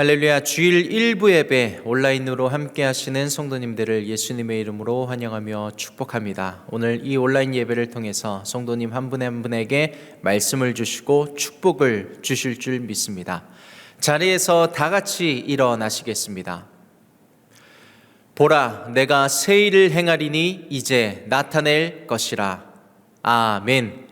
할렐루야. 주일 1부 예배 온라인으로 함께 하시는 성도님들을 예수님의 이름으로 환영하며 축복합니다. 오늘 이 온라인 예배를 통해서 성도님 한 분 한 분에게 말씀을 주시고 축복을 주실 줄 믿습니다. 자리에서 다 같이 일어나시겠습니다. 보라, 내가 새 일을 행하리니 이제 나타낼 것이라. 아멘.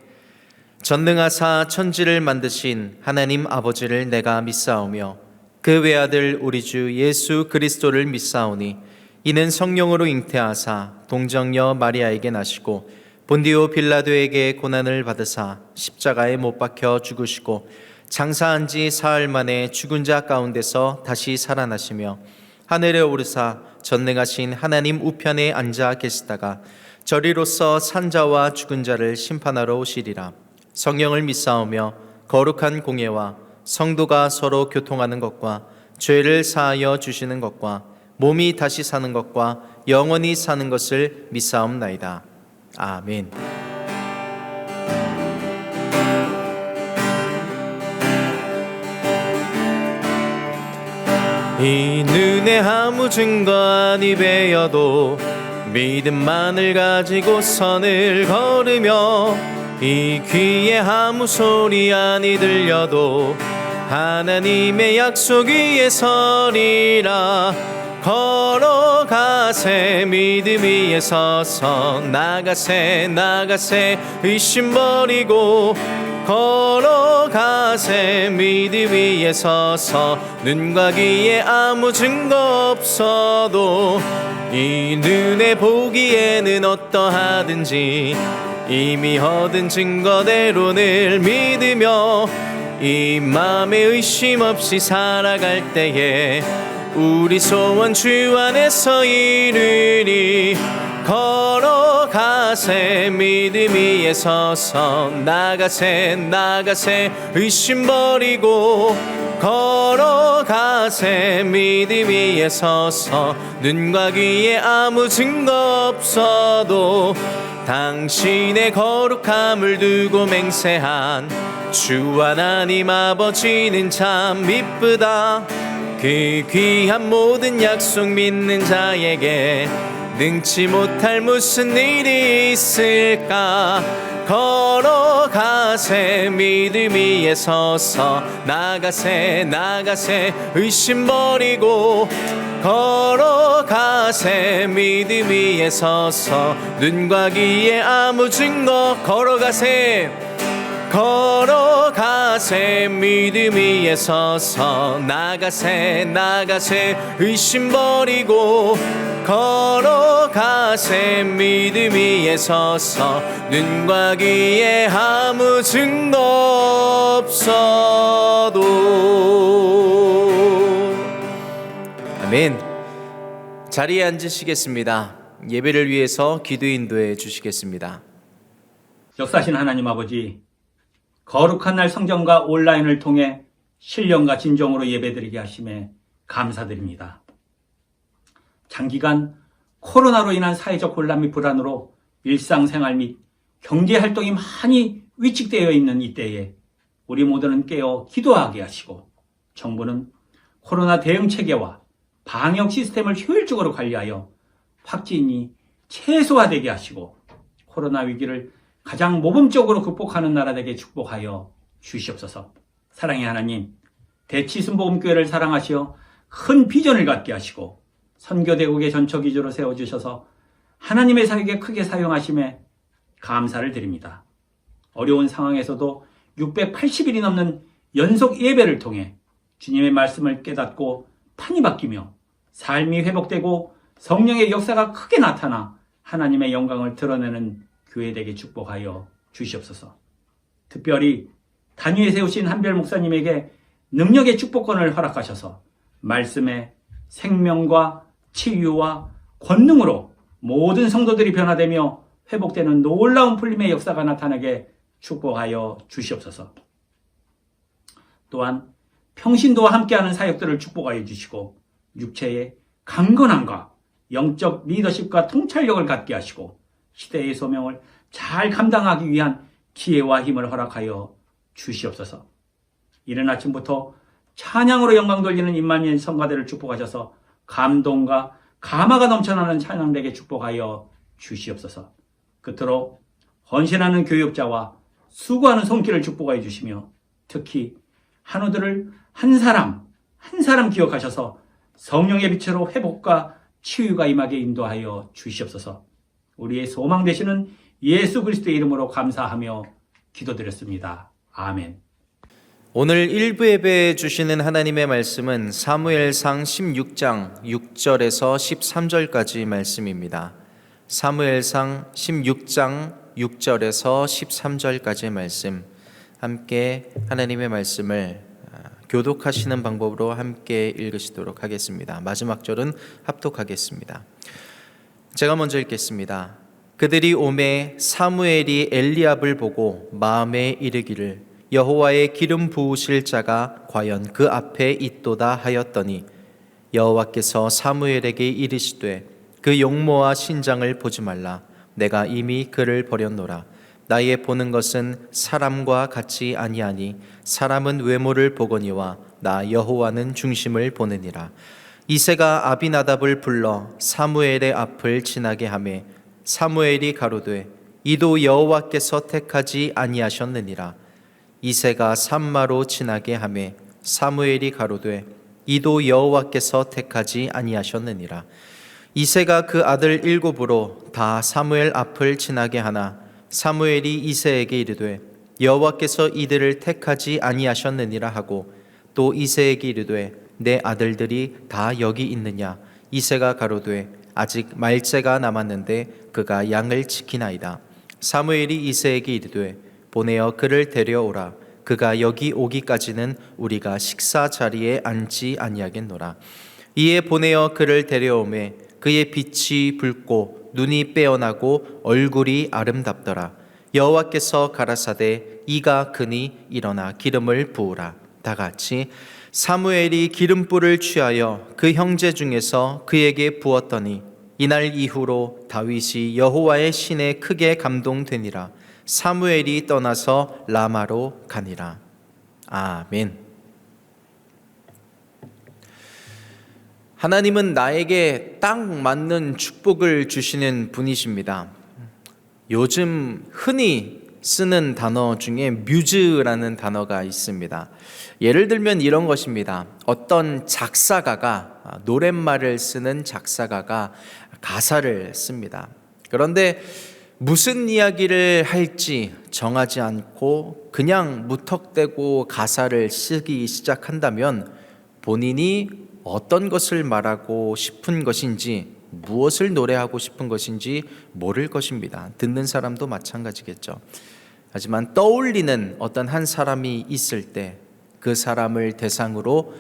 전능하사 천지를 만드신 하나님 아버지를 내가 믿사오며 그 외아들 우리 주 예수 그리스도를 믿사오니 이는 성령으로 잉태하사 동정녀 마리아에게 나시고 본디오 빌라도에게 고난을 받으사 십자가에 못 박혀 죽으시고 장사한 지 사흘 만에 죽은 자 가운데서 다시 살아나시며 하늘에 오르사 전능하신 하나님 우편에 앉아 계시다가 저리로서 산자와 죽은 자를 심판하러 오시리라. 성령을 믿사오며 거룩한 공예와 성도가 서로 교통하는 것과 죄를 사하여 주시는 것과 몸이 다시 사는 것과 영원히 사는 것을 믿사옵나이다. 아멘. 이 눈에 아무 증거 아니 배여도 믿음만을 가지고 선을 걸으며 이 귀에 아무 소리 아니 들려도 하나님의 약속 위에 서리라. 걸어가세 믿음 위에 서서 나가세 나가세 의심 버리고 걸어가세 믿음 위에 서서 눈과 귀에 아무 증거 없어도 이 눈에 보기에는 어떠하든지 이미 얻은 증거대로 늘 믿으며 이 맘에 의심 없이 살아갈 때에 우리 소원 주 안에서 이루리. 걸어가세 믿음 위에 서서 나가세 나가세 의심 버리고 걸어가세 믿음 위에 서서 눈과 귀에 아무 증거 없어도 당신의 거룩함을 두고 맹세한 주 하나님 아버지는 참 미쁘다. 그 귀한 모든 약속 믿는 자에게 능치 못할 무슨 일이 있을까. 걸어가세 믿음 위에 서서 나가세 나가세 의심 버리고 걸어가세 믿음 위에 서서 눈과 귀에 아무 증거 걸어가세 걸어가세 믿음 위에 서서 나가세 나가세 의심 버리고 걸어가세 믿음 위에 서서 눈과 귀에 아무 증거 없어도. 아멘. 자리에 앉으시겠습니다. 예배를 위해서 기도 인도해 주시겠습니다. 역사하신 하나님 아버지, 거룩한 날 성전과 온라인을 통해 신령과 진정으로 예배드리게 하심에 감사드립니다. 장기간 코로나로 인한 사회적 혼란 및 불안으로 일상생활 및 경제활동이 많이 위축되어 있는 이때에 우리 모두는 깨어 기도하게 하시고 정부는 코로나 대응 체계와 방역 시스템을 효율적으로 관리하여 확진이 최소화되게 하시고 코로나 위기를 가장 모범적으로 극복하는 나라 되게 축복하여 주시옵소서. 사랑의 하나님, 대치순복음교회를 사랑하시어 큰 비전을 갖게 하시고 선교대국의 전초기조로 세워주셔서 하나님의 사역에 크게 사용하심에 감사를 드립니다. 어려운 상황에서도 680일이 넘는 연속 예배를 통해 주님의 말씀을 깨닫고 판이 바뀌며 삶이 회복되고 성령의 역사가 크게 나타나 하나님의 영광을 드러내는 교회 되게 축복하여 주시옵소서. 특별히 단위에 세우신 한별 목사님에게 능력의 축복권을 허락하셔서 말씀의 생명과 치유와 권능으로 모든 성도들이 변화되며 회복되는 놀라운 풀림의 역사가 나타나게 축복하여 주시옵소서. 또한 평신도와 함께하는 사역들을 축복하여 주시고 육체의 강건함과 영적 리더십과 통찰력을 갖게 하시고 시대의 소명을 잘 감당하기 위한 지혜와 힘을 허락하여 주시옵소서. 이른 아침부터 찬양으로 영광 돌리는 임마누엘 성가대를 축복하셔서 감동과 감화가 넘쳐나는 찬양대에게 축복하여 주시옵소서. 끝으로 헌신하는 교육자와 수고하는 손길을 축복하여 주시며 특히 한우들을 한 사람 한 사람 기억하셔서 성령의 빛으로 회복과 치유가 임하게 인도하여 주시옵소서. 우리의 소망 되시는 예수 그리스도의 이름으로 감사하며 기도드렸습니다. 아멘. 오늘 일부 예배에 주시는 하나님의 말씀은 사무엘상 16장 6절에서 13절까지 말씀입니다. 사무엘상 16장 6절에서 13절까지의 말씀, 함께 하나님의 말씀을 교독하시는 방법으로 함께 읽으시도록 하겠습니다. 마지막 절은 합독하겠습니다. 제가 먼저 읽겠습니다. 그들이 오매 사무엘이 엘리압을 보고 마음에 이르기를 여호와의 기름 부으실 자가 과연 그 앞에 있도다 하였더니 여호와께서 사무엘에게 이르시되 그 용모와 신장을 보지 말라. 내가 이미 그를 버렸노라. 나의 보는 것은 사람과 같이 아니하니 사람은 외모를 보거니와 나 여호와는 중심을 보느니라. 이새가 아비나답을 불러 사무엘의 앞을 지나게 하매 사무엘이 가로되 이도 여호와께서 택하지 아니하셨느니라. 이새가 산마로 지나게 하매 사무엘이 가로되 이도 여호와께서 택하지 아니하셨느니라. 이새가 그 아들 7으로 다 사무엘 앞을 지나게 하나 사무엘이 이새에게 이르되 여호와께서 이들을 택하지 아니하셨느니라 하고 또 이새에게 이르되 내 아들들이 다 여기 있느냐. 이새가 가로되 아직 말째가 남았는데 그가 양을 지키나이다. 사무엘이 이새에게 이르되 보내어 그를 데려오라. 그가 여기 오기까지는 우리가 식사 자리에 앉지 아니하겠노라. 이에 보내어 그를 데려오매 그의 빛이 붉고 눈이 빼어나고 얼굴이 아름답더라. 여호와께서 가라사대 이가 그니 일어나 기름을 부으라. 다 같이 사무엘이 기름불을 취하여 그 형제 중에서 그에게 부었더니 이날 이후로 다윗이 여호와의 신에 크게 감동되니라. 사무엘이 떠나서 라마로 가니라. 아멘. 하나님은 나에게 딱 맞는 축복을 주시는 분이십니다. 요즘 흔히 쓰는 단어 중에 뮤즈라는 단어가 있습니다. 예를 들면 이런 것입니다. 어떤 작사가가, 노랫말을 쓰는 작사가가 가사를 씁니다. 그런데 무슨 이야기를 할지 정하지 않고 그냥 무턱대고 가사를 쓰기 시작한다면 본인이 어떤 것을 말하고 싶은 것인지, 무엇을 노래하고 싶은 것인지 모를 것입니다. 듣는 사람도 마찬가지겠죠. 하지만 떠올리는 어떤 한 사람이 있을 때 그 사람을 대상으로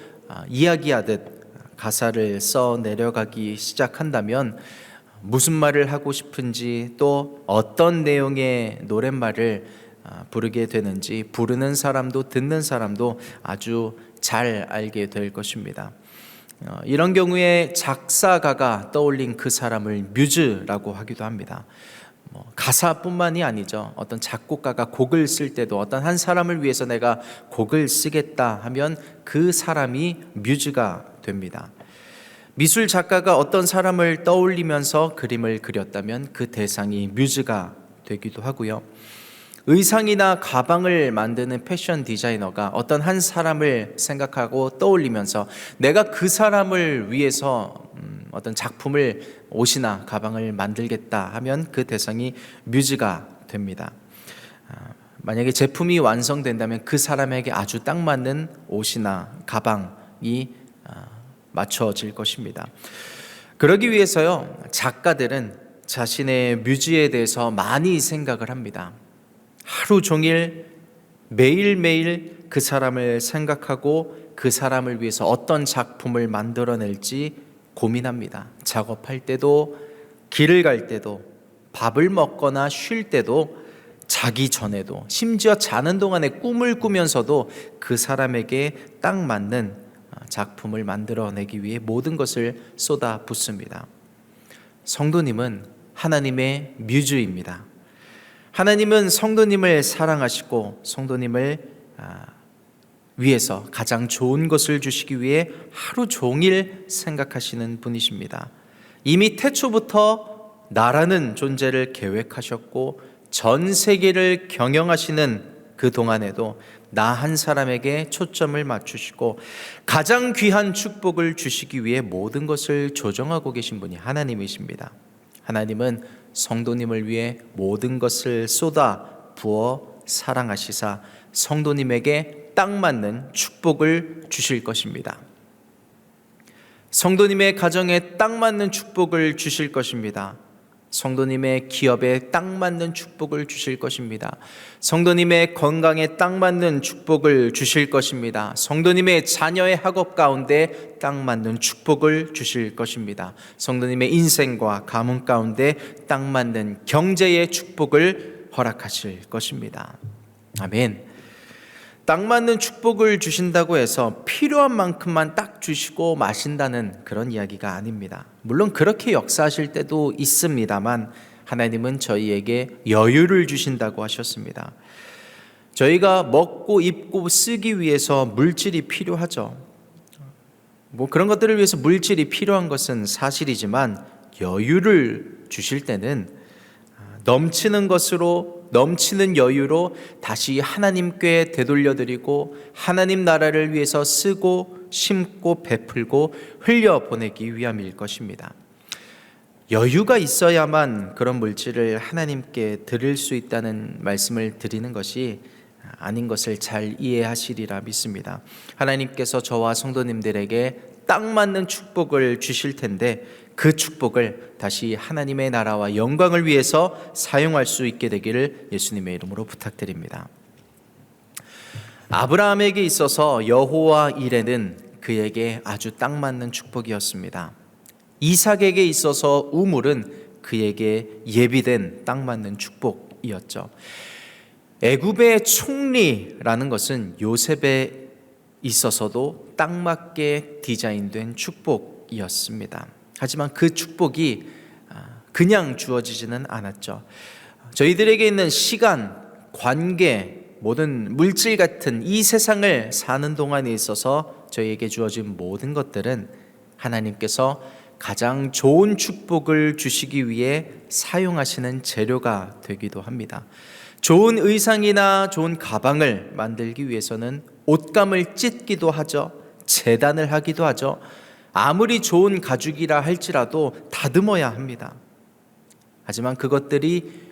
이야기하듯 가사를 써 내려가기 시작한다면 무슨 말을 하고 싶은지 또 어떤 내용의 노랫말을 부르게 되는지 부르는 사람도 듣는 사람도 아주 잘 알게 될 것입니다. 이런 경우에 작사가가 떠올린 그 사람을 뮤즈라고 하기도 합니다. 가사뿐만이 아니죠. 어떤 작곡가가 곡을 쓸 때도 어떤 한 사람을 위해서 내가 곡을 쓰겠다 하면 그 사람이 뮤즈가 됩니다. 미술 작가가 어떤 사람을 떠올리면서 그림을 그렸다면 그 대상이 뮤즈가 되기도 하고요. 의상이나 가방을 만드는 패션 디자이너가 어떤 한 사람을 생각하고 떠올리면서 내가 그 사람을 위해서 어떤 작품을, 옷이나 가방을 만들겠다 하면 그 대상이 뮤즈가 됩니다. 만약에 제품이 완성된다면 그 사람에게 아주 딱 맞는 옷이나 가방이 맞춰질 것입니다. 그러기 위해서요, 작가들은 자신의 뮤즈에 대해서 많이 생각을 합니다. 하루 종일 매일매일 그 사람을 생각하고 그 사람을 위해서 어떤 작품을 만들어낼지 고민합니다. 작업할 때도, 길을 갈 때도, 밥을 먹거나 쉴 때도, 자기 전에도, 심지어 자는 동안에 꿈을 꾸면서도 그 사람에게 딱 맞는 작품을 만들어내기 위해 모든 것을 쏟아붓습니다. 성도님은 하나님의 뮤즈입니다. 하나님은 성도님을 사랑하시고 성도님을 위해서 가장 좋은 것을 주시기 위해 하루 종일 생각하시는 분이십니다. 이미 태초부터 나라는 존재를 계획하셨고 전 세계를 경영하시는 그 동안에도 나 한 사람에게 초점을 맞추시고 가장 귀한 축복을 주시기 위해 모든 것을 조정하고 계신 분이 하나님이십니다. 하나님은 성도님을 위해 모든 것을 쏟아 부어 사랑하시사 성도님에게 딱 맞는 축복을 주실 것입니다. 성도님의 가정에 딱 맞는 축복을 주실 것입니다. 성도님의 기업에 딱 맞는 축복을 주실 것입니다. 성도님의 건강에 딱 맞는 축복을 주실 것입니다. 성도님의 자녀의 학업 가운데 딱 맞는 축복을 주실 것입니다. 성도님의 인생과 가문 가운데 딱 맞는 경제의 축복을 허락하실 것입니다. 아멘. 딱 맞는 축복을 주신다고 해서 필요한 만큼만 딱 주시고 마신다는 그런 이야기가 아닙니다. 물론 그렇게 역사하실 때도 있습니다만 하나님은 저희에게 여유를 주신다고 하셨습니다. 저희가 먹고 입고 쓰기 위해서 물질이 필요하죠. 그런 것들을 위해서 물질이 필요한 것은 사실이지만 여유를 주실 때는 넘치는 것으로 넘치는 여유로 다시 하나님께 되돌려드리고 하나님 나라를 위해서 쓰고 심고 베풀고 흘려보내기 위함일 것입니다. 여유가 있어야만 그런 물질을 하나님께 드릴 수 있다는 말씀을 드리는 것이 아닌 것을 잘 이해하시리라 믿습니다. 하나님께서 저와 성도님들에게 딱 맞는 축복을 주실 텐데 그 축복을 다시 하나님의 나라와 영광을 위해서 사용할 수 있게 되기를 예수님의 이름으로 부탁드립니다. 아브라함에게 있어서 여호와 이레는 그에게 아주 딱 맞는 축복이었습니다. 이삭에게 있어서 우물은 그에게 예비된 딱 맞는 축복이었죠. 애굽의 총리라는 것은 요셉에 있어서도 딱 맞게 디자인된 축복이었습니다. 하지만 그 축복이 그냥 주어지지는 않았죠. 저희들에게 있는 시간, 관계, 모든 물질 같은 이 세상을 사는 동안에 있어서 저희에게 주어진 모든 것들은 하나님께서 가장 좋은 축복을 주시기 위해 사용하시는 재료가 되기도 합니다. 좋은 의상이나 좋은 가방을 만들기 위해서는 옷감을 찢기도 하죠. 재단을 하기도 하죠. 아무리 좋은 가죽이라 할지라도 다듬어야 합니다. 하지만 그것들이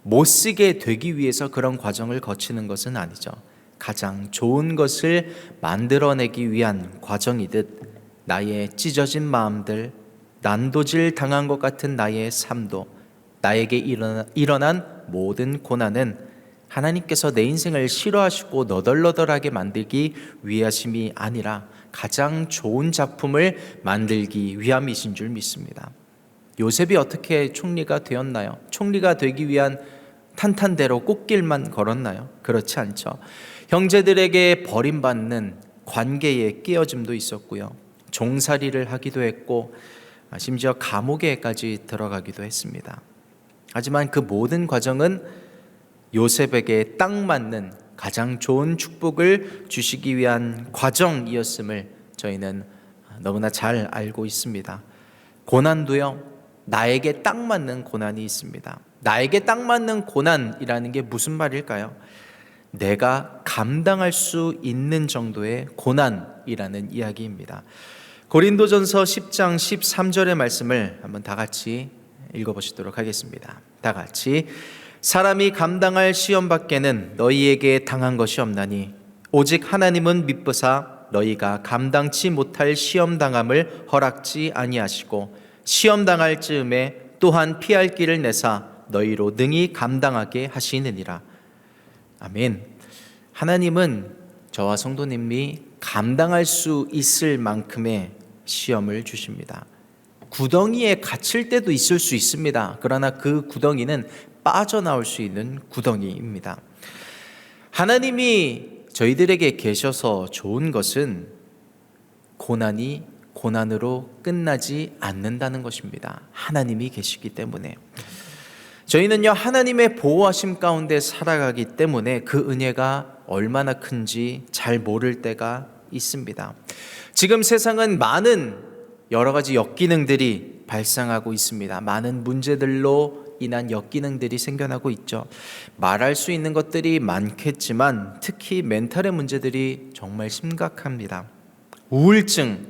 못 쓰게 되기 위해서 그런 과정을 거치는 것은 아니죠. 가장 좋은 것을 만들어내기 위한 과정이듯 나의 찢어진 마음들, 난도질 당한 것 같은 나의 삶도, 나에게 일어난 모든 고난은 하나님께서 내 인생을 싫어하시고 너덜너덜하게 만들기 위하심이 아니라 가장 좋은 작품을 만들기 위함이신 줄 믿습니다. 요셉이 어떻게 총리가 되었나요? 총리가 되기 위한 탄탄대로 꽃길만 걸었나요? 그렇지 않죠. 형제들에게 버림받는 관계의 깨어짐도 있었고요. 종살이를 하기도 했고 심지어 감옥에까지 들어가기도 했습니다. 하지만 그 모든 과정은 요셉에게 딱 맞는 가장 좋은 축복을 주시기 위한 과정이었음을 저희는 너무나 잘 알고 있습니다. 고난도요, 나에게 딱 맞는 고난이 있습니다. 나에게 딱 맞는 고난이라는 게 무슨 말일까요? 내가 감당할 수 있는 정도의 고난이라는 이야기입니다. 고린도전서 10장 13절의 말씀을 한번 다 같이 읽어보시도록 하겠습니다. 다 같이. 사람이 감당할 시험 밖에는 너희에게 당한 것이 없나니 오직 하나님은 미쁘사 너희가 감당치 못할 시험 당함을 허락지 아니하시고 시험 당할 즈음에 또한 피할 길을 내사 너희로 능히 감당하게 하시느니라. 아멘. 하나님은 저와 성도님이 감당할 수 있을 만큼의 시험을 주십니다. 구덩이에 갇힐 때도 있을 수 있습니다. 그러나 그 구덩이는 빠져나올 수 있는 구덩이입니다. 하나님이 저희들에게 계셔서 좋은 것은 고난이 고난으로 끝나지 않는다는 것입니다. 하나님이 계시기 때문에. 저희는요, 하나님의 보호하심 가운데 살아가기 때문에 그 은혜가 얼마나 큰지 잘 모를 때가 있습니다. 지금 세상은 많은 여러 가지 역기능들이 발생하고 있습니다. 많은 문제들로 인한 역기능들이 생겨나고 있죠. 말할 수 있는 것들이 많겠지만 특히 멘탈의 문제들이 정말 심각합니다. 우울증,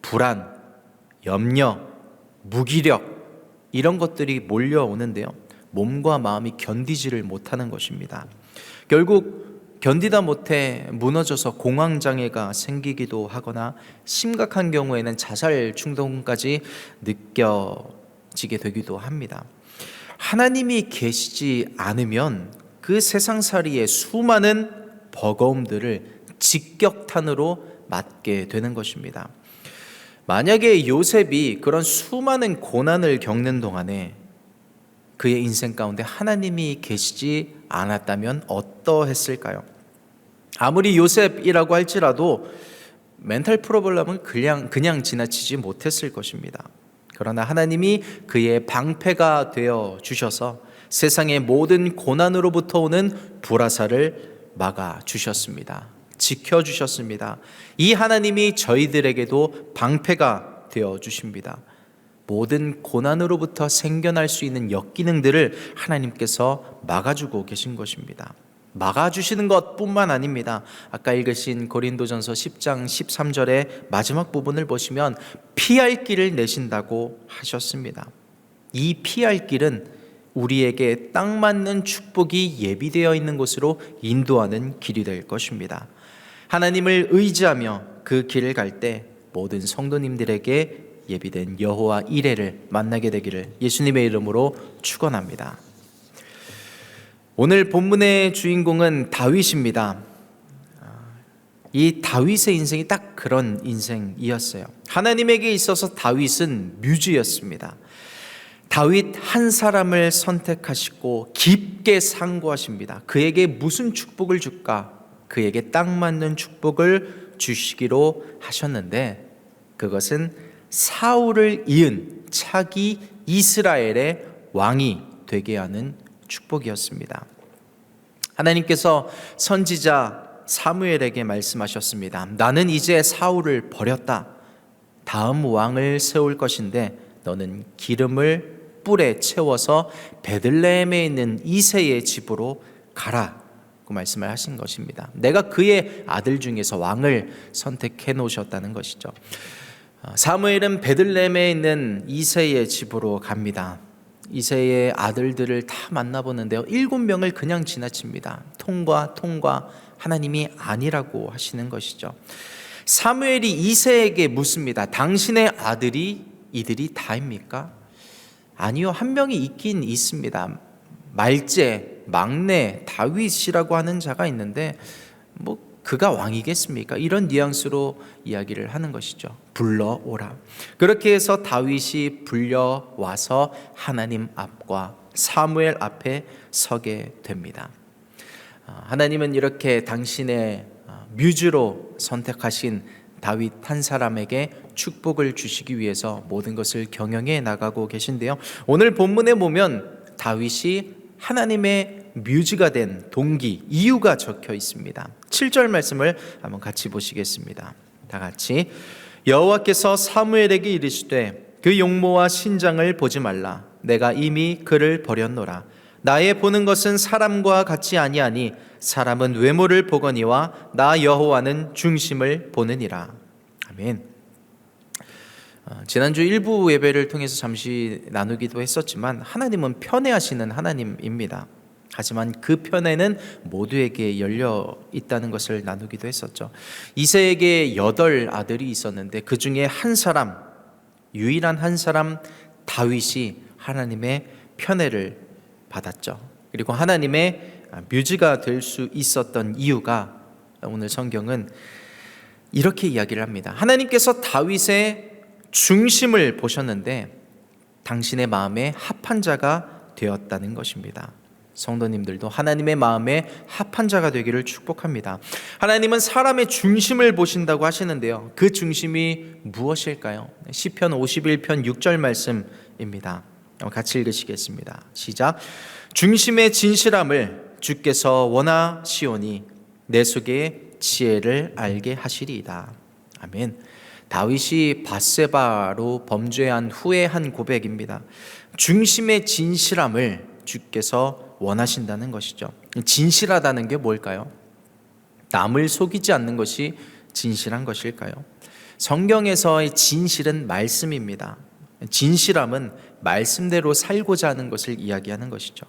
불안, 염려, 무기력 이런 것들이 몰려오는데요. 몸과 마음이 견디지를 못하는 것입니다. 결국 견디다 못해 무너져서 공황장애가 생기기도 하거나 심각한 경우에는 자살 충동까지 느껴지게 되기도 합니다. 하나님이 계시지 않으면 그 세상살이의 수많은 버거움들을 직격탄으로 맞게 되는 것입니다. 만약에 요셉이 그런 수많은 고난을 겪는 동안에 그의 인생 가운데 하나님이 계시지 않았다면 어떠했을까요? 아무리 요셉이라고 할지라도 멘탈 프로블럼은 그냥 지나치지 못했을 것입니다. 그러나 하나님이 그의 방패가 되어 주셔서 세상의 모든 고난으로부터 오는 불화살을 막아 주셨습니다. 지켜 주셨습니다. 이 하나님이 저희들에게도 방패가 되어 주십니다. 모든 고난으로부터 생겨날 수 있는 역기능들을 하나님께서 막아주고 계신 것입니다. 막아주시는 것뿐만 아닙니다. 아까 읽으신 고린도전서 10장 13절의 마지막 부분을 보시면 피할 길을 내신다고 하셨습니다. 이 피할 길은 우리에게 딱 맞는 축복이 예비되어 있는 곳으로 인도하는 길이 될 것입니다. 하나님을 의지하며 그 길을 갈 때 모든 성도님들에게 예비된 여호와 이레를 만나게 되기를 예수님의 이름으로 축원합니다. 오늘 본문의 주인공은 다윗입니다. 이 다윗의 인생이 딱 그런 인생이었어요. 하나님에게 있어서 다윗은 뮤즈였습니다. 다윗 한 사람을 선택하시고 깊게 상고하십니다. 그에게 무슨 축복을 줄까? 그에게 딱 맞는 축복을 주시기로 하셨는데 그것은 사울을 이은 차기 이스라엘의 왕이 되게 하는 축복이었습니다. 하나님께서 선지자 사무엘에게 말씀하셨습니다. 나는 이제 사울을 버렸다. 다음 왕을 세울 것인데 너는 기름을 뿔에 채워서 베들레헴에 있는 이새의 집으로 가라. 그 말씀을 하신 것입니다. 내가 그의 아들 중에서 왕을 선택해 놓으셨다는 것이죠. 사무엘은 베들레헴에 있는 이새의 집으로 갑니다. 이새의 아들들을 다 만나보는데요. 7명을 그냥 지나칩니다. 통과 하나님이 아니라고 하시는 것이죠. 사무엘이 이새에게 묻습니다. 당신의 아들이 이들이 다입니까? 아니요, 한 명이 있긴 있습니다. 말제, 막내, 다윗이라고 하는 자가 있는데 그가 왕이겠습니까? 이런 뉘앙스로 이야기를 하는 것이죠. 불러오라. 그렇게 해서 다윗이 불려와서 하나님 앞과 사무엘 앞에 서게 됩니다. 하나님은 이렇게 당신의 뮤즈로 선택하신 다윗 한 사람에게 축복을 주시기 위해서 모든 것을 경영해 나가고 계신데요. 오늘 본문에 보면 다윗이 하나님의 뮤즈가 된 동기, 이유가 적혀 있습니다. 7절 말씀을 한번 같이 보시겠습니다. 다 같이. 여호와께서 사무엘에게 이르시되 그 용모와 신장을 보지 말라. 내가 이미 그를 버렸노라. 나의 보는 것은 사람과 같이 아니하니 사람은 외모를 보거니와 나 여호와는 중심을 보느니라. 아멘. 지난주 일부 예배를 통해서 잠시 나누기도 했었지만 하나님은 편애하시는 하나님입니다. 하지만 그 편애는 모두에게 열려 있다는 것을 나누기도 했었죠. 이새에게 8 아들이 있었는데 그 중에 한 사람, 유일한 한 사람 다윗이 하나님의 편애를 받았죠. 그리고 하나님의 뮤즈가 될 수 있었던 이유가 오늘 성경은 이렇게 이야기를 합니다. 하나님께서 다윗의 중심을 보셨는데 당신의 마음에 합한 자가 되었다는 것입니다. 성도님들도 하나님의 마음에 합한 자가 되기를 축복합니다. 하나님은 사람의 중심을 보신다고 하시는데요. 그 중심이 무엇일까요? 시편 51편 6절 말씀입니다. 같이 읽으시겠습니다. 시작. 중심의 진실함을 주께서 원하시오니 내 속에 지혜를 알게 하시리이다. 아멘. 다윗이 밧세바로 범죄한 후에 한 고백입니다. 중심의 진실함을 주께서 원하신다는 것이죠. 진실하다는 게 뭘까요? 남을 속이지 않는 것이 진실한 것일까요? 성경에서의 진실은 말씀입니다. 진실함은 말씀대로 살고자 하는 것을 이야기하는 것이죠.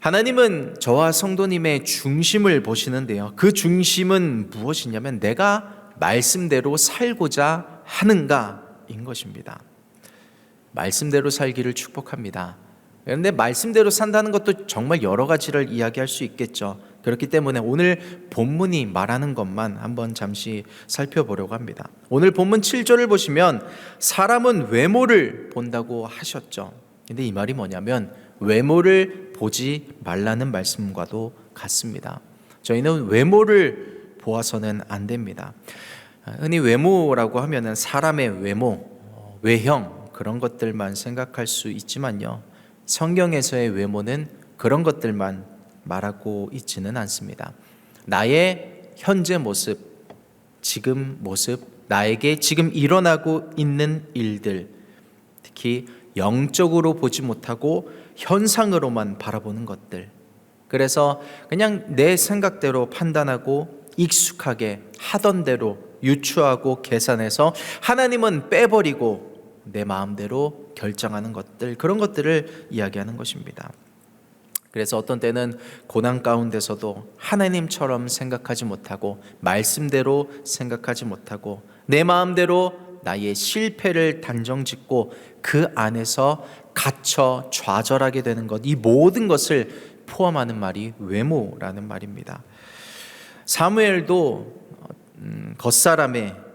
하나님은 저와 성도님의 중심을 보시는데요. 그 중심은 무엇이냐면 내가 말씀대로 살고자 하는가인 것입니다. 말씀대로 살기를 축복합니다. 그런데 말씀대로 산다는 것도 정말 여러 가지를 이야기할 수 있겠죠. 그렇기 때문에 오늘 본문이 말하는 것만 한번 잠시 살펴보려고 합니다. 오늘 본문 7절을 보시면 사람은 외모를 본다고 하셨죠. 근데 이 말이 뭐냐면 외모를 보지 말라는 말씀과도 같습니다. 저희는 외모를 보아서는 안 됩니다. 흔히 외모라고 하면은 사람의 외모, 외형 그런 것들만 생각할 수 있지만요. 성경에서의 외모는 그런 것들만 말하고 있지는 않습니다. 나의 현재 모습, 지금 모습, 나에게 지금 일어나고 있는 일들, 특히 영적으로 보지 못하고 현상으로만 바라보는 것들. 그래서 그냥 내 생각대로 판단하고 익숙하게 하던 대로 유추하고 계산해서 하나님은 빼버리고 내 마음대로 결정하는 것들, 그런 것들을 이야기하는 것입니다. 그래서 어떤 때는 고난 가운데서도 하나님처럼 생각하지 못하고 말씀대로 생각하지 못하고 내 마음대로 나의 실패를 단정짓고 그 안에서 갇혀 좌절하게 되는 것, 이 모든 것을 포함하는 말이 외모라는 말입니다. 사무엘도 겉사람의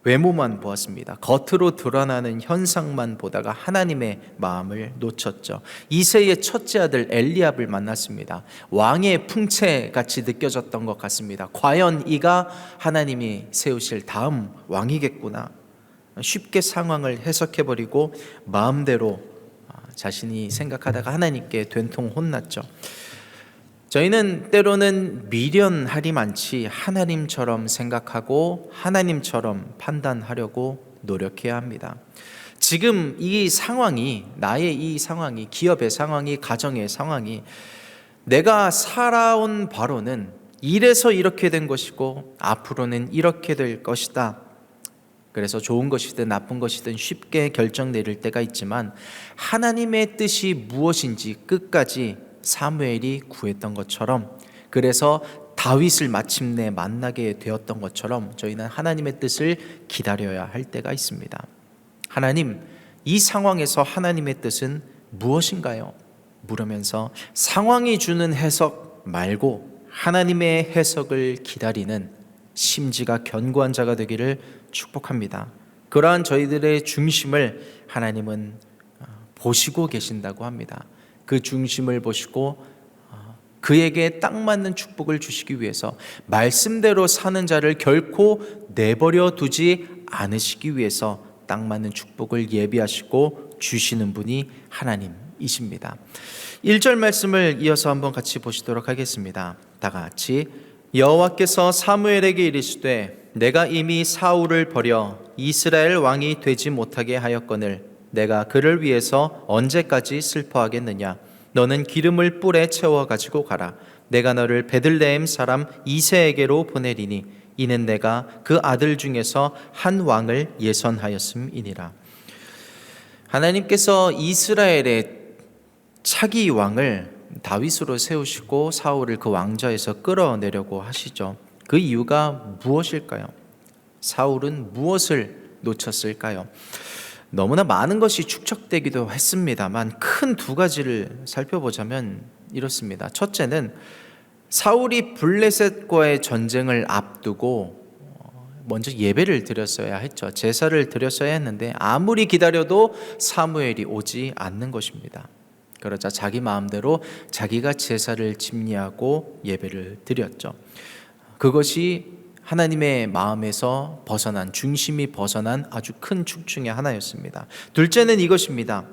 외모만 보았습니다. 겉으로 드러나는 현상만 보다가 하나님의 마음을 놓쳤죠. 이새의 첫째 아들 엘리압을 만났습니다. 왕의 풍채같이 느껴졌던 것 같습니다. 과연 이가 하나님이 세우실 다음 왕이겠구나. 쉽게 상황을 해석해버리고 마음대로 자신이 생각하다가 하나님께 된통 혼났죠. 저희는 때로는 미련하리 많지 하나님처럼 생각하고 하나님처럼 판단하려고 노력해야 합니다. 지금 이 상황이, 나의 이 상황이, 기업의 상황이, 가정의 상황이 내가 살아온 바로는 이래서 이렇게 된 것이고 앞으로는 이렇게 될 것이다. 그래서 좋은 것이든 나쁜 것이든 쉽게 결정 내릴 때가 있지만 하나님의 뜻이 무엇인지 끝까지 사무엘이 구했던 것처럼, 그래서 다윗을 마침내 만나게 되었던 것처럼 저희는 하나님의 뜻을 기다려야 할 때가 있습니다. 하나님, 이 상황에서 하나님의 뜻은 무엇인가요? 물으면서 상황이 주는 해석 말고 하나님의 해석을 기다리는 심지가 견고한 자가 되기를 축복합니다. 그러한 저희들의 중심을 하나님은 보시고 계신다고 합니다. 그 중심을 보시고 그에게 딱 맞는 축복을 주시기 위해서 말씀대로 사는 자를 결코 내버려 두지 않으시기 위해서 딱 맞는 축복을 예비하시고 주시는 분이 하나님이십니다. 1절 말씀을 이어서 한번 같이 보시도록 하겠습니다. 다 같이. 여호와께서 사무엘에게 이르시되 내가 이미 사울을 버려 이스라엘 왕이 되지 못하게 하였거늘 내가 그를 위해서 언제까지 슬퍼하겠느냐? 너는 기름을 뿔에 채워 가지고 가라. 내가 너를 베들레헴 사람 이새에게로 보내리니 이는 내가 그 아들 중에서 한 왕을 예선하였음이니라. 하나님께서 이스라엘의 차기 왕을 다윗으로 세우시고 사울을 그 왕좌에서 끌어내려고 하시죠. 그 이유가 무엇일까요? 사울은 무엇을 놓쳤을까요? 너무나 많은 것이 축적되기도 했습니다만 큰 두 가지를 살펴보자면 이렇습니다. 첫째는 사울이 블레셋과의 전쟁을 앞두고 먼저 예배를 드렸어야 했죠. 제사를 드렸어야 했는데 아무리 기다려도 사무엘이 오지 않는 것입니다. 그러자 자기 마음대로 자기가 제사를 집리하고 예배를 드렸죠. 그것이 하나님의 마음에서 벗어난, 중심이 벗어난 아주 큰 축 중에 하나였습니다. 둘째는 이것입니다.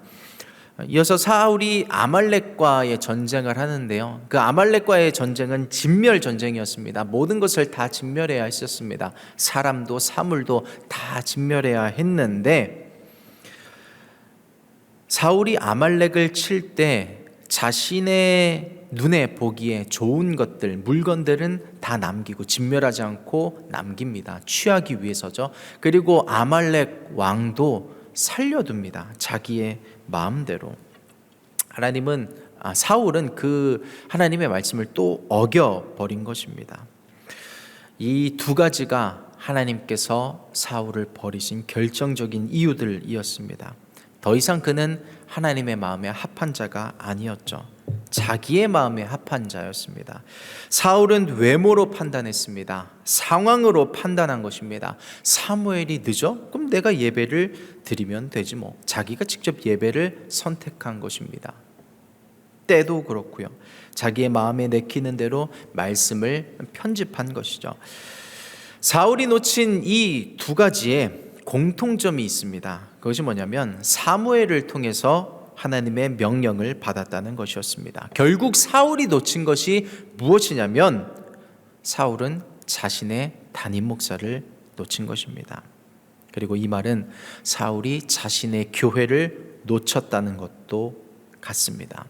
이어서 사울이 아말렉과의 전쟁을 하는데요. 그 아말렉과의 전쟁은 진멸 전쟁이었습니다. 모든 것을 다 진멸해야 했었습니다. 사람도 사물도 다 진멸해야 했는데 사울이 아말렉을 칠 때 자신의 눈에 보기에 좋은 것들, 물건들은 다 남기고 진멸하지 않고 남깁니다. 취하기 위해서죠. 그리고 아말렉 왕도 살려둡니다. 자기의 마음대로. 사울은 그 하나님의 말씀을 또 어겨버린 것입니다. 이 두 가지가 하나님께서 사울을 버리신 결정적인 이유들이었습니다. 더 이상 그는 하나님의 마음에 합한 자가 아니었죠. 자기의 마음에 합한 자였습니다. 사울은 외모로 판단했습니다. 상황으로 판단한 것입니다. 사무엘이 늦어? 그럼 내가 예배를 드리면 되지 뭐. 자기가 직접 예배를 선택한 것입니다. 때도 그렇고요. 자기의 마음에 내키는 대로 말씀을 편집한 것이죠. 사울이 놓친 이 두 가지에 공통점이 있습니다. 그것이 뭐냐면 사무엘을 통해서 하나님의 명령을 받았다는 것이었습니다. 결국 사울이 놓친 것이 무엇이냐면 사울은 자신의 담임 목사를 놓친 것입니다. 그리고 이 말은 사울이 자신의 교회를 놓쳤다는 것도 같습니다.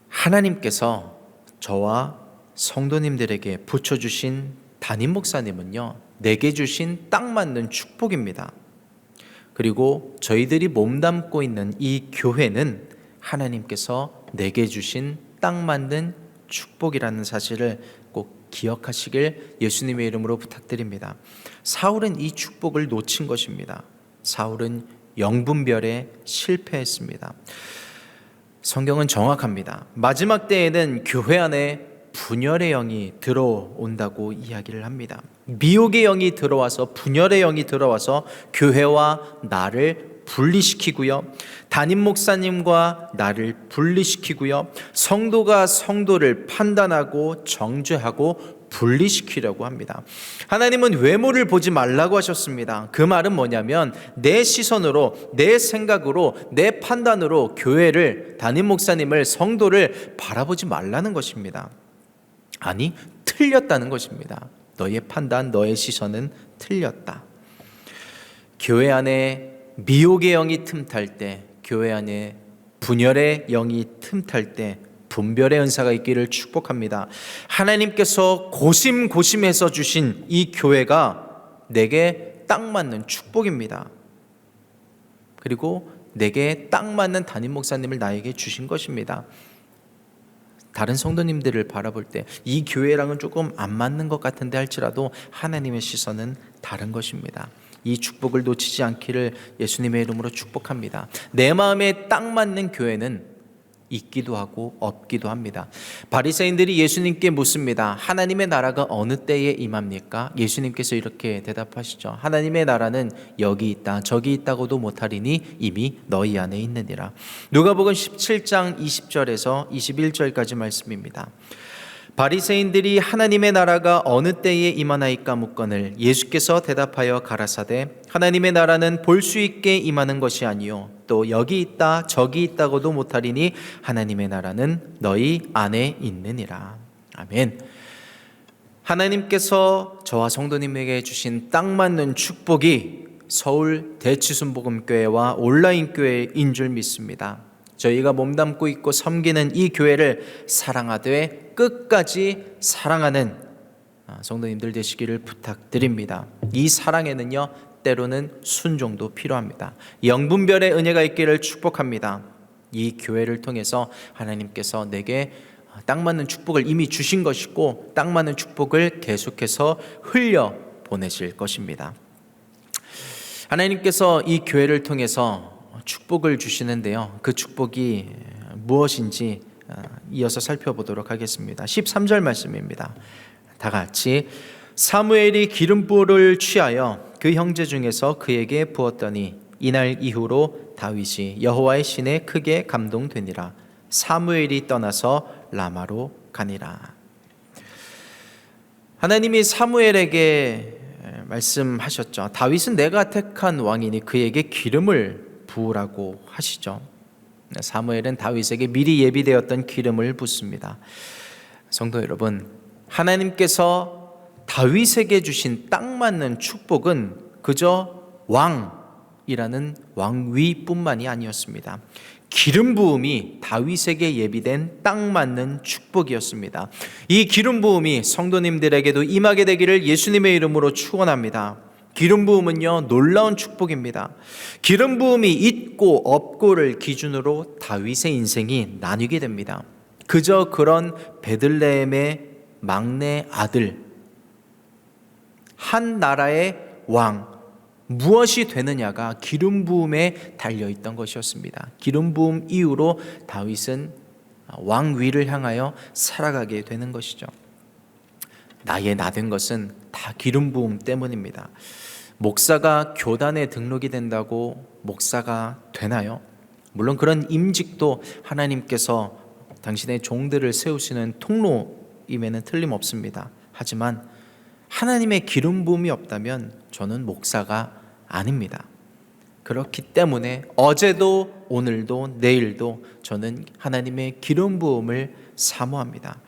하나님께서 저와 성도님들에게 붙여주신 담임 목사님은요, 내게 주신 딱 맞는 축복입니다. 그리고 저희들이 몸담고 있는 이 교회는 하나님께서 내게 주신 딱 맞는 축복이라는 사실을 꼭 기억하시길 예수님의 이름으로 부탁드립니다. 사울은 이 축복을 놓친 것입니다. 사울은 영분별에 실패했습니다. 성경은 정확합니다. 마지막 때에는 교회 안에 분열의 영이 들어온다고 이야기를 합니다. 미혹의 영이 들어와서, 분열의 영이 들어와서 교회와 나를 분리시키고요, 담임 목사님과 나를 분리시키고요, 성도가 성도를 판단하고 정죄하고 분리시키려고 합니다. 하나님은 외모를 보지 말라고 하셨습니다. 그 말은 뭐냐면 내 시선으로, 내 생각으로, 내 판단으로 교회를, 담임 목사님을, 성도를 바라보지 말라는 것입니다. 아니, 틀렸다는 것입니다. 너의 판단, 너의 시선은 틀렸다. 교회 안에 미혹의 영이 틈탈 때, 교회 안에 분열의 영이 틈탈 때 분별의 은사가 있기를 축복합니다. 하나님께서 고심해서 주신 이 교회가 내게 딱 맞는 축복입니다. 그리고 내게 딱 맞는 담임 목사님을 나에게 주신 것입니다. 다른 성도님들을 바라볼 때 이 교회랑은 조금 안 맞는 것 같은데 할지라도 하나님의 시선은 다른 것입니다. 이 축복을 놓치지 않기를 예수님의 이름으로 축복합니다. 내 마음에 딱 맞는 교회는 있기도 하고 없기도 합니다. 바리새인들이 예수님께 묻습니다. 하나님의 나라가 어느 때에 임합니까? 예수님께서 이렇게 대답하시죠. 하나님의 나라는 여기 있다 저기 있다고도 못하리니 이미 너희 안에 있느니라. 누가복음 17장 20절에서 21절까지 말씀입니다. 바리새인들이 하나님의 나라가 어느 때에 임하나이까 묻거늘 예수께서 대답하여 가라사대 하나님의 나라는 볼 수 있게 임하는 것이 아니요 또 여기 있다 저기 있다고도 못하리니 하나님의 나라는 너희 안에 있느니라. 아멘. 하나님께서 저와 성도님에게 주신 딱 맞는 축복이 서울 대치순복음교회와 온라인 교회인 줄 믿습니다. 저희가 몸담고 있고 섬기는 이 교회를 사랑하되 끝까지 사랑하는 성도님들 되시기를 부탁드립니다. 이 사랑에는요 때로는 순종도 필요합니다. 영분별의 은혜가 있기를 축복합니다. 이 교회를 통해서 하나님께서 내게 딱 맞는 축복을 이미 주신 것이고 딱 맞는 축복을 계속해서 흘려 보내실 것입니다. 하나님께서 이 교회를 통해서 축복을 주시는데요, 그 축복이 무엇인지 이어서 살펴보도록 하겠습니다. 13절 말씀입니다. 다 같이 사무엘이 기름부를 취하여 그 형제 중에서 그에게 부었더니 이날 이후로 다윗이 여호와의 신에 크게 감동되니라. 사무엘이 떠나서 라마로 가니라. 하나님이 사무엘에게 말씀하셨죠. 다윗은 내가 택한 왕이니 그에게 기름을 부으라고 하시죠. 사무엘은 다윗에게 미리 예비되었던 기름을 붓습니다. 성도 여러분, 하나님께서 다윗에게 주신 딱 맞는 축복은 그저 왕이라는 왕위뿐만이 아니었습니다. 기름 부음이 다윗에게 예비된 딱 맞는 축복이었습니다. 이 기름 부음이 성도님들에게도 임하게 되기를 예수님의 이름으로 축원합니다. 기름 부음은요, 놀라운 축복입니다. 기름 부음이 있고 없고를 기준으로 다윗의 인생이 나뉘게 됩니다. 그저 그런 베들레헴의 막내 아들, 한 나라의 왕, 무엇이 되느냐가 기름 부음에 달려있던 것이었습니다. 기름 부음 이후로 다윗은 왕위를 향하여 살아가게 되는 것이죠. 나의 나된 것은 다 기름 부음 때문입니다. 목사가 교단에 등록이 된다고 목사가 되나요? 물론 그런 임직도 하나님께서 당신의 종들을 세우시는 통로임에는 틀림없습니다. 하지만 하나님의 기름 부음이 없다면 저는 목사가 아닙니다. 그렇기 때문에 어제도 오늘도 내일도 저는 하나님의 기름 부음을 사모합니다.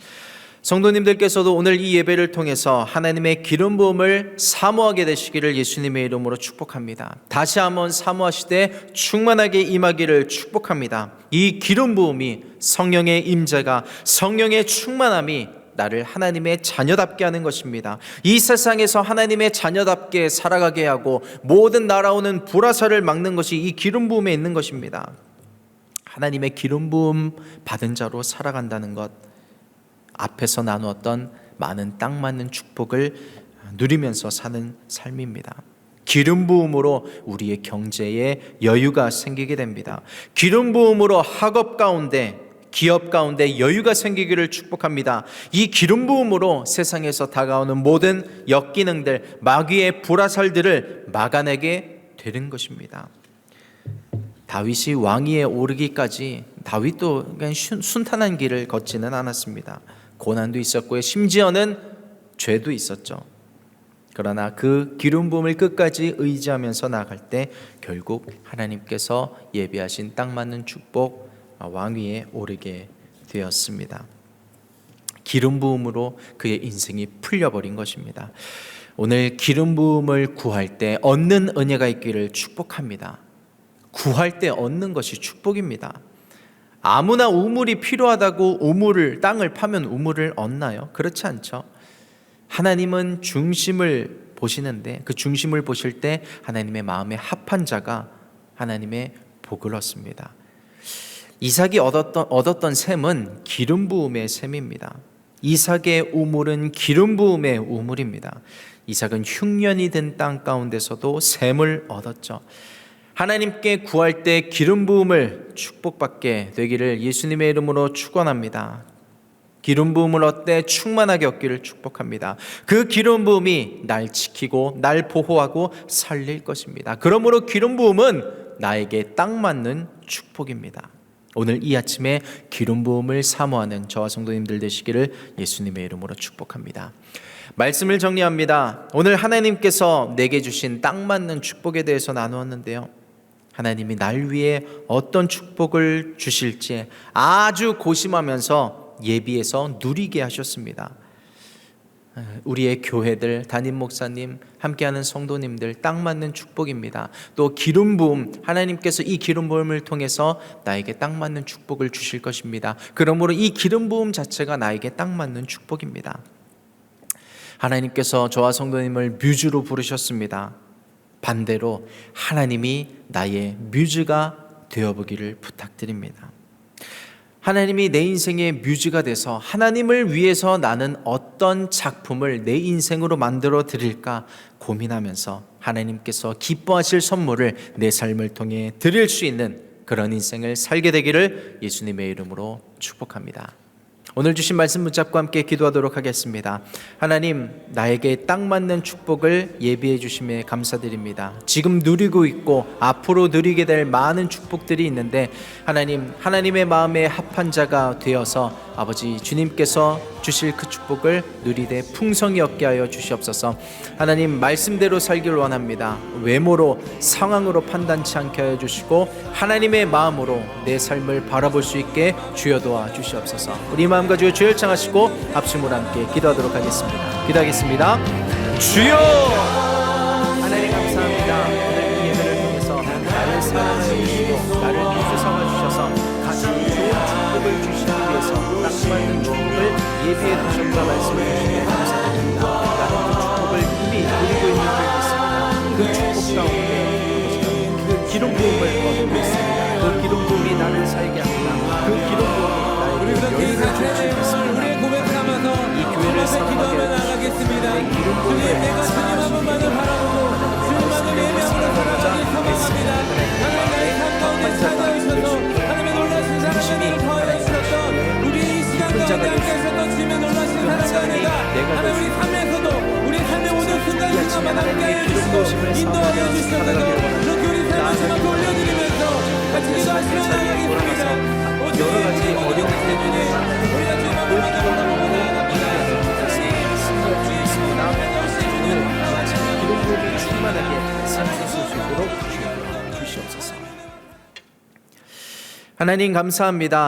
성도님들께서도 오늘 이 예배를 통해서 하나님의 기름 부음을 사모하게 되시기를 예수님의 이름으로 축복합니다. 다시 한번 사모하시되 충만하게 임하기를 축복합니다. 이 기름 부음이 성령의 임재가, 성령의 충만함이 나를 하나님의 자녀답게 하는 것입니다. 이 세상에서 하나님의 자녀답게 살아가게 하고 모든 날아오는 불화살을 막는 것이 이 기름 부음에 있는 것입니다. 하나님의 기름 부음 받은 자로 살아간다는 것, 앞에서 나누었던 많은 딱 맞는 축복을 누리면서 사는 삶입니다. 기름 부음으로 우리의 경제에 여유가 생기게 됩니다. 기름 부음으로 학업 가운데, 기업 가운데 여유가 생기기를 축복합니다. 이 기름 부음으로 세상에서 다가오는 모든 역기능들, 마귀의 불화살들을 막아내게 되는 것입니다. 다윗이 왕위에 오르기까지 다윗도 그냥 순탄한 길을 걷지는 않았습니다. 고난도 있었고요, 심지어는 죄도 있었죠. 그러나 그 기름 부음을 끝까지 의지하면서 나아갈 때 결국 하나님께서 예비하신 딱 맞는 축복, 왕위에 오르게 되었습니다. 기름 부음으로 그의 인생이 풀려버린 것입니다. 오늘 기름 부음을 구할 때 얻는 은혜가 있기를 축복합니다. 구할 때 얻는 것이 축복입니다. 아무나 우물이 필요하다고 땅을 파면 우물을 얻나요? 그렇지 않죠. 하나님은 중심을 보시는데 그 중심을 보실 때 하나님의 마음에 합한 자가 하나님의 복을 얻습니다. 이삭이 얻었던 샘은 기름 부음의 샘입니다. 이삭의 우물은 기름 부음의 우물입니다. 이삭은 흉년이 든 땅 가운데서도 샘을 얻었죠. 하나님께 구할 때 기름 부음을 축복받게 되기를 예수님의 이름으로 축원합니다. 기름 부음을 얻되 충만하게 얻기를 축복합니다. 그 기름 부음이 날 지키고 날 보호하고 살릴 것입니다. 그러므로 기름 부음은 나에게 딱 맞는 축복입니다. 오늘 이 아침에 기름 부음을 사모하는 저와 성도님들 되시기를 예수님의 이름으로 축복합니다. 말씀을 정리합니다. 오늘 하나님께서 내게 주신 딱 맞는 축복에 대해서 나누었는데요, 하나님이 날 위해 어떤 축복을 주실지 아주 고심하면서 예비해서 누리게 하셨습니다. 우리의 교회들, 담임 목사님, 함께하는 성도님들 딱 맞는 축복입니다. 또 기름 부음, 하나님께서 이 기름 부음을 통해서 나에게 딱 맞는 축복을 주실 것입니다. 그러므로 이 기름 부음 자체가 나에게 딱 맞는 축복입니다. 하나님께서 저와 성도님을 뮤즈로 부르셨습니다. 반대로 하나님이 나의 뮤즈가 되어보기를 부탁드립니다. 하나님이 내 인생의 뮤즈가 돼서 하나님을 위해서 나는 어떤 작품을 내 인생으로 만들어 드릴까 고민하면서 하나님께서 기뻐하실 선물을 내 삶을 통해 드릴 수 있는 그런 인생을 살게 되기를 예수님의 이름으로 축복합니다. 오늘 주신 말씀 붙잡고 함께 기도하도록 하겠습니다. 하나님, 나에게 딱 맞는 축복을 예비해 주심에 감사드립니다. 지금 누리고 있고 앞으로 누리게 될 많은 축복들이 있는데 하나님, 하나님의 마음에 합한 자가 되어서 아버지 주님께서 주실 그 축복을 누리되 풍성히 얻게 하여 주시옵소서. 하나님, 말씀대로 살기를 원합니다. 외모로 상황으로 판단치 않게 하여 주시고 하나님의 마음으로 내 삶을 바라볼 수 있게 주여 도와 주시옵소서. 우리 마음 가지고 주여 청하시고 합심으로 함께 기도하도록 하겠습니다. 기도하겠습니다. 주여, 하나님 감사합니다. 오늘 이 예배를 통해서 나를 사랑하여 주시고 나를 유주 삼아 주셔서 가장 좋은 축복을 주시기 위해서 딱 맞는 축복을 예비해 두셨다 말씀을 주시니 감사드립니다. 나는 그 축복을 이미 누리고 있는 줄 믿습니다. 그 축복 가운데 그 기름 부음을 얻고 있습니다. 그 기름 부음이 나를 살게 합니다. 그 기름 부음이 나에게 여유를 줄 줄 믿습니다. 이 교회를 사랑하게 나가겠습니다. 주님, 내가 주님 한 번만을 바라보고 주님만을 예배하며 살아가기 소망합니다. 하나님, 나의 삶 가운데 찾아오셔서 하나님의 놀라신 사랑을 더하여 주셨던 우리 이 시간 가운데 함께 하셨던 주님의 놀라신 사랑과 하나님, 우리 삶에서도 우리 삶의 모든 순간순간만 함께 하여 주시고 인도하여 주셔서 그렇게 우리 삶을 주님께 올려드리면서 같이 기도하시며 나가겠습니다. 여러 가지 어려운 때문에 우리가 주님 한 번만을 바라보고 기름 부음이 충만하게 살아갈 수 있도록 주시옵소서. 하나님 감사합니다.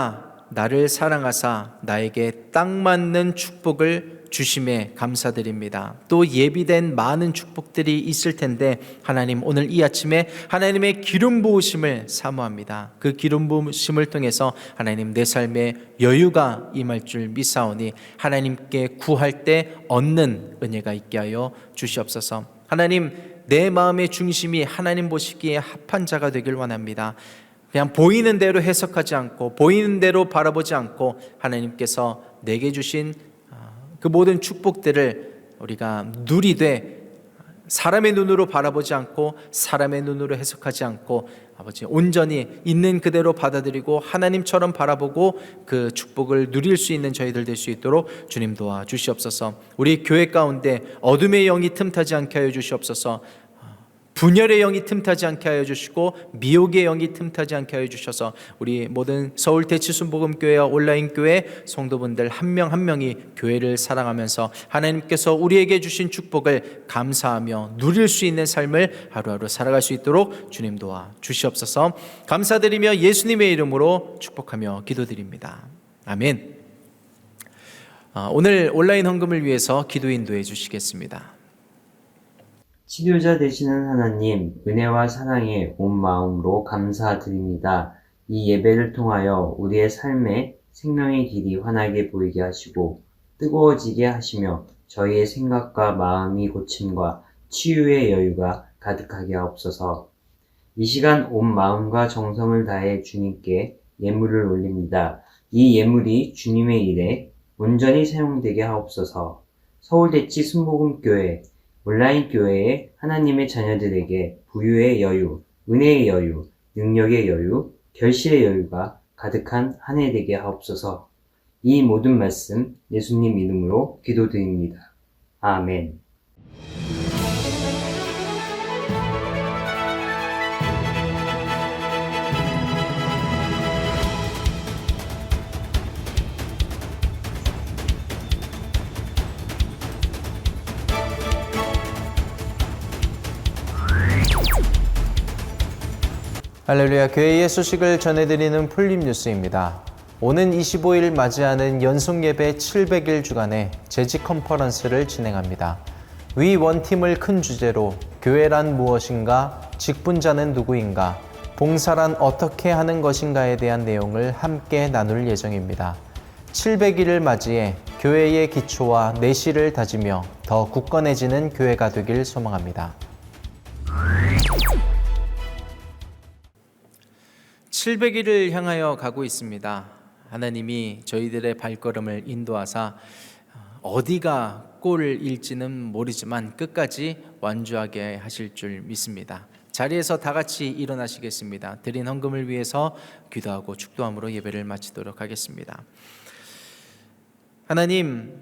나를 사랑하사 나에게 딱 맞는 축복을 주심에 감사드립니다. 또 예비된 많은 축복들이 있을 텐데 하나님, 오늘 이 아침에 하나님의 기름 부으심을 사모합니다. 그 기름 부으심을 통해서 하나님, 내 삶에 여유가 임할 줄 믿사오니 하나님께 구할 때 얻는 은혜가 있게 하여 주시옵소서. 하나님, 내 마음의 중심이 하나님 보시기에 합한 자가 되길 원합니다. 그냥 보이는 대로 해석하지 않고 보이는 대로 바라보지 않고 하나님께서 내게 주신 그 모든 축복들을 우리가 누리되 사람의 눈으로 바라보지 않고 사람의 눈으로 해석하지 않고 아버지 온전히 있는 그대로 받아들이고 하나님처럼 바라보고 그 축복을 누릴 수 있는 저희들 될 수 있도록 주님 도와 주시옵소서. 우리 교회 가운데 어둠의 영이 틈타지 않게 하여 주시옵소서. 분열의 영이 틈타지 않게 하여 주시고 미혹의 영이 틈타지 않게 하여 주셔서 우리 모든 서울 대치순복음교회와 온라인교회 성도분들 한 명 한 명이 교회를 사랑하면서 하나님께서 우리에게 주신 축복을 감사하며 누릴 수 있는 삶을 하루하루 살아갈 수 있도록 주님 도와 주시옵소서. 감사드리며 예수님의 이름으로 축복하며 기도드립니다. 아멘. 오늘 온라인 헌금을 위해서 기도 인도해 주시겠습니다. 치료자 되시는 하나님, 은혜와 사랑에 온 마음으로 감사드립니다. 이 예배를 통하여 우리의 삶에 생명의 길이 환하게 보이게 하시고 뜨거워지게 하시며 저희의 생각과 마음이 고침과 치유의 여유가 가득하게 하옵소서. 이 시간 온 마음과 정성을 다해 주님께 예물을 올립니다. 이 예물이 주님의 일에 온전히 사용되게 하옵소서. 서울대치 순복음교회 온라인 교회의 하나님의 자녀들에게 부유의 여유, 은혜의 여유, 능력의 여유, 결실의 여유가 가득한 한 해 되게 하옵소서. 이 모든 말씀 예수님 이름으로 기도드립니다. 아멘. 할렐루야, 교회의 소식을 전해드리는 풀립뉴스입니다. 오는 25일 맞이하는 연속예배 700일 주간의 재직 컨퍼런스를 진행합니다. 위 원팀을 큰 주제로 교회란 무엇인가, 직분자는 누구인가, 봉사란 어떻게 하는 것인가에 대한 내용을 함께 나눌 예정입니다. 700일을 맞이해 교회의 기초와 내실을 다지며 더 굳건해지는 교회가 되길 소망합니다. 700일을 향하여 가고 있습니다. 하나님이 저희들의 발걸음을 인도하사 어디가 꼴을 일지는 모르지만 끝까지 완주하게 하실 줄 믿습니다. 자리에서 다 같이 일어나시겠습니다. 드린 헌금을 위해서 기도하고 축도함으로 예배를 마치도록 하겠습니다. 하나님,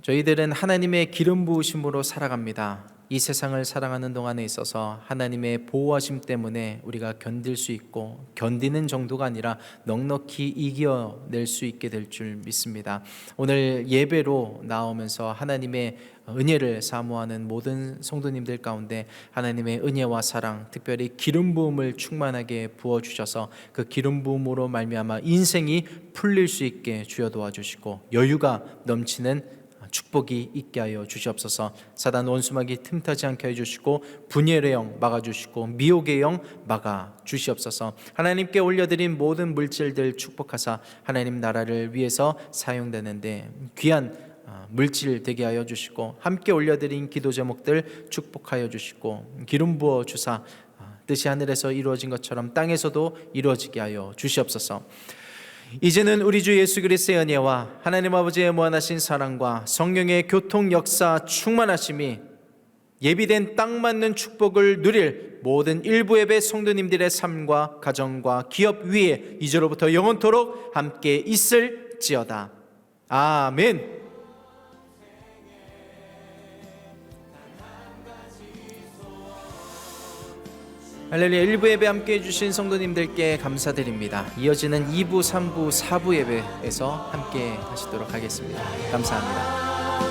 저희들은 하나님의 기름 부으심으로 살아갑니다. 이 세상을 살아가는 동안에 있어서 하나님의 보호하심 때문에 우리가 견딜 수 있고, 견디는 정도가 아니라 넉넉히 이겨낼 수 있게 될 줄 믿습니다. 오늘 예배로 나오면서 하나님의 은혜를 사모하는 모든 성도님들 가운데 하나님의 은혜와 사랑, 특별히 기름 부음을 충만하게 부어주셔서 그 기름 부음으로 말미암아 인생이 풀릴 수 있게 주여 도와주시고, 여유가 넘치는 축복이 있게 하여 주시옵소서. 사단 원수막이 틈타지 않게 해주시고, 분열의 영 막아주시고, 미혹의 영 막아주시옵소서. 하나님께 올려드린 모든 물질들 축복하사 하나님 나라를 위해서 사용되는데 귀한 물질 되게 하여 주시고, 함께 올려드린 기도 제목들 축복하여 주시고, 기름 부어 주사 뜻이 하늘에서 이루어진 것처럼 땅에서도 이루어지게 하여 주시옵소서. 이제는 우리 주 예수 그리스도의 은혜와 하나님 아버지의 무한하신 사랑과 성령의 교통 역사 충만하심이 예비된 딱 맞는 축복을 누릴 모든 일부 예배 성도님들의 삶과 가정과 기업 위에 이제로부터 영원토록 함께 있을지어다. 아멘. 할렐루야. 1부 예배 함께 해주신 성도님들께 감사드립니다. 이어지는 2부, 3부, 4부 예배에서 함께 하시도록 하겠습니다. 감사합니다.